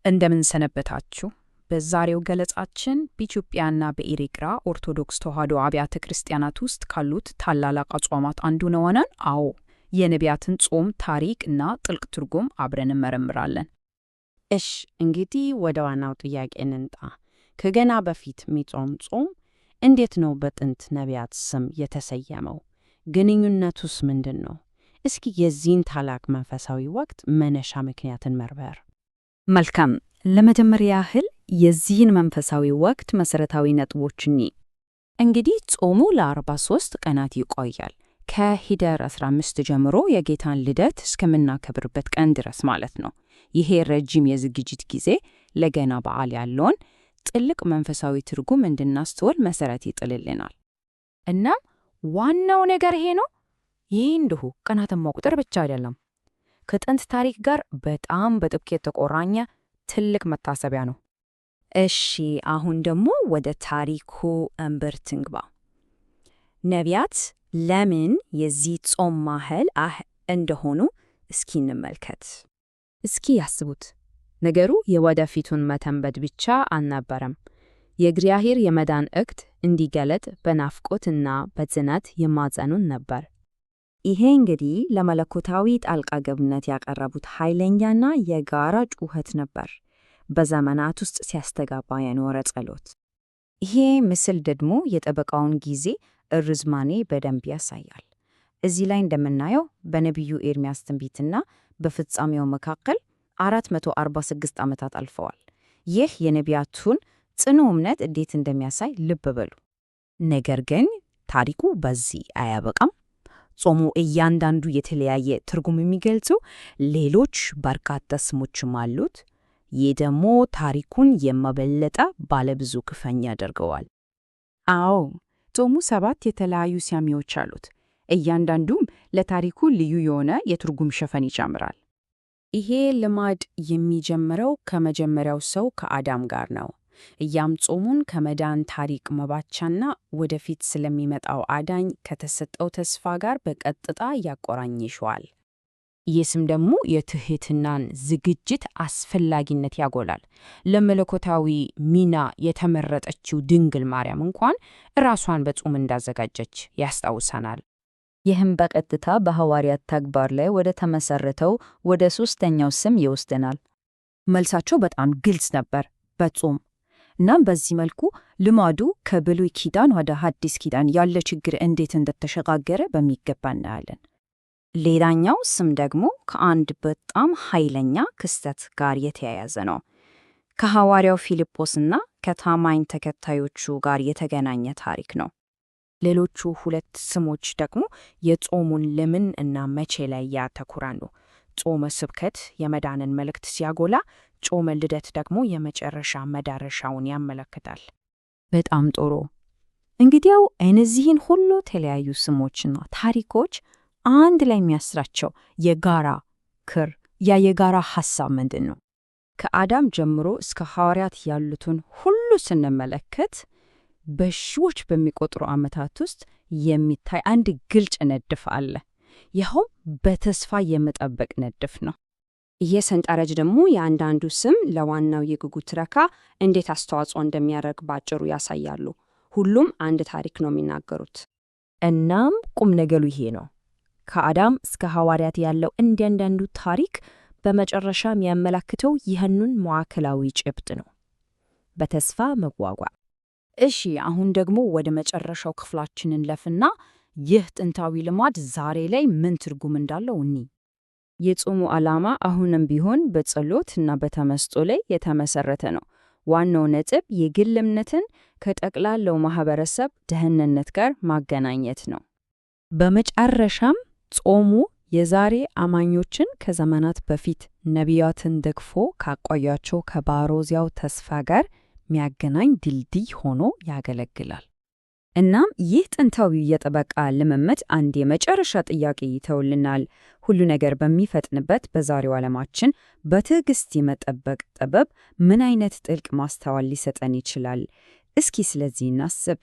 እንደምን ሰነበታችሁ። በዛሬው ገለጻችን በኢትዮጵያና በኤርትራ ኦርቶዶክስ ተዋሕዶ አብያተ ክርስቲያናት ውስጥ ካሉት ታላላቅ አጽዋማት አንዱ ነውናን አዎ የነቢያትን ጾም ታሪክ እና ጥልቅ ትርጉም አብረን እንመረምራለን። እሽ እንግዲህ ወደ ዋናው ጥያቄ እንምጣ። ከገና በፊት የሚጾም ጾም እንዴት ነው በጥንት ነቢያት ስም የተሰየመው? ግንኙነቱስ ምንድን ነው? እስኪ የዚህን ታላቅ መንፈሳዊ ወቅት መነሻ ምክንያትን መርበር። መልካም፣ ለመጀመሪያ ያህል የዚህን መንፈሳዊ ወቅት መሰረታዊ ነጥቦች እንግዲህ ጾሙ ለ43 ቀናት ይቆያል። ከኅዳር 15 ጀምሮ የጌታን ልደት እስከምናከብርበት ቀን ድረስ ማለት ነው። ይሄ ረጅም የዝግጅት ጊዜ ለገና በዓል ያለውን ጥልቅ መንፈሳዊ ትርጉም እንድናስተውል መሰረት ይጥልልናል። እናም ዋናው ነገር ይሄ ነው። ይህ እንዲሁ ቀናትን መቁጠር ብቻ አይደለም፣ ከጥንት ታሪክ ጋር በጣም በጥብቅ የተቆራኘ ትልቅ መታሰቢያ ነው። እሺ፣ አሁን ደግሞ ወደ ታሪኩ እምብርት እንግባ። ነቢያት ለምን የዚህ ጾም ማህል እንደሆኑ እስኪ እንመልከት። እስኪ ያስቡት፣ ነገሩ የወደፊቱን መተንበድ ብቻ አልነበረም። የእግዚአብሔር የመዳን ዕቅድ እንዲገለጥ በናፍቆትና በጽናት ይማጸኑን ነበር። ይሄ እንግዲህ ለመለኮታዊ ጣልቃ ገብነት ያቀረቡት ኃይለኛና የጋራ ጩኸት ነበር፣ በዘመናት ውስጥ ሲያስተጋባ የኖረ ጸሎት። ይሄ ምስል ደግሞ የጠበቃውን ጊዜ ርዝማኔ በደንብ ያሳያል። እዚህ ላይ እንደምናየው በነቢዩ ኤርምያስ ትንቢትና በፍጻሜው መካከል 446 ዓመታት አልፈዋል። ይህ የነቢያቱን ጽኑ እምነት እንዴት እንደሚያሳይ ልብ በሉ። ነገር ግን ታሪኩ በዚህ አያበቃም። ጾሙ እያንዳንዱ የተለያየ ትርጉም የሚገልጹ ሌሎች በርካታ ስሞችም አሉት። ይህ ደግሞ ታሪኩን የበለጠ ባለብዙ ክፍል ያደርገዋል። አዎ፣ ጾሙ 7 የተለያዩ ስያሜዎች አሉት። እያንዳንዱም ለታሪኩ ልዩ የሆነ የትርጉም ሽፋን ይጨምራል። ይሄ ልማድ የሚጀምረው ከመጀመሪያው ሰው ከአዳም ጋር ነው። እያም ጾሙን ከመዳን ታሪክ መባቻና ወደፊት ስለሚመጣው አዳኝ ከተሰጠው ተስፋ ጋር በቀጥታ ያቆራኝሸዋል። ይህ ስም ደግሞ የትሕትናን ዝግጅት አስፈላጊነት ያጎላል። ለመለኮታዊ ሚና የተመረጠችው ድንግል ማርያም እንኳን ራሷን በጾም እንዳዘጋጀች ያስታውሰናል። ይህም በቀጥታ በሐዋርያት ተግባር ላይ ወደ ተመሰረተው ወደ ሦስተኛው ስም ይወስደናል። መልሳቸው በጣም ግልጽ ነበር፣ በጾም። እናም በዚህ መልኩ ልማዱ ከብሉይ ኪዳን ወደ ሐዲስ ኪዳን ያለ ችግር እንዴት እንደተሸጋገረ በሚገባ እናያለን። ሌላኛው ስም ደግሞ ከአንድ በጣም ኃይለኛ ክስተት ጋር የተያያዘ ነው። ከሐዋርያው ፊልጶስና ከታማኝ ተከታዮቹ ጋር የተገናኘ ታሪክ ነው። ሌሎቹ 2 ስሞች ደግሞ የጾሙን ለምን እና መቼ ላይ ያተኩራሉ። ጾመ ስብከት የመዳንን መልእክት ሲያጎላ፣ ጾመ ልደት ደግሞ የመጨረሻ መዳረሻውን ያመለክታል። በጣም ጥሩ። እንግዲያው እነዚህን ሁሉ የተለያዩ ስሞችና ታሪኮች አንድ ላይ የሚያስራቸው የጋራ ክር የጋራ ሐሳብ ምንድን ነው? ከአዳም ጀምሮ እስከ ሐዋርያት ያሉትን ሁሉ ስንመለከት በሺዎች በሚቆጠሩ ዓመታት ውስጥ የሚታይ አንድ ግልጽ ንድፍ አለ። ይኸውም በተስፋ የመጠበቅ ንድፍ ነው። ይህ ሰንጠረዥ ደግሞ የአንዳንዱ ስም ለዋናው የጉጉት ትረካ እንዴት አስተዋጽኦ እንደሚያደርግ ባጭሩ ያሳያሉ። ሁሉም አንድ ታሪክ ነው የሚናገሩት። እናም ቁም ነገሩ ይሄ ነው። ከአዳም እስከ ሐዋርያት ያለው እያንዳንዱ ታሪክ በመጨረሻ የሚያመለክተው ይህንን ማዕከላዊ ጭብጥ ነው፣ በተስፋ መጓጓት። እሺ፣ አሁን ደግሞ ወደ መጨረሻው ክፍላችን እንለፍና ይህ ጥንታዊ ልማድ ዛሬ ላይ ምን ትርጉም እንዳለው የጾሙ ዓላማ አሁንም ቢሆን በጸሎት እና በተመስጦ ላይ የተመሰረተ ነው። ዋናው ነጥብ የግል እምነትን ከጠቅላላው ማህበረሰብ ደህንነት ጋር ማገናኘት ነው። በመጨረሻም ጾሙ የዛሬ አማኞችን ከዘመናት በፊት ነቢያትን ደግፎ ካቆያቸው ከባሮዚያው ተስፋ ጋር የሚያገናኝ ድልድይ ሆኖ ያገለግላል። እናም ይህ ጥንታዊ የጠበቃ ልምምድ አንድ የመጨረሻ ጥያቄ ይተውልናል። ሁሉ ነገር በሚፈጥንበት በዛሬው ዓለማችን በትዕግስት የመጠበቅ ጥበብ ምን አይነት ጥልቅ ማስተዋል ሊሰጠን ይችላል? እስኪ ስለዚህ እናስብ።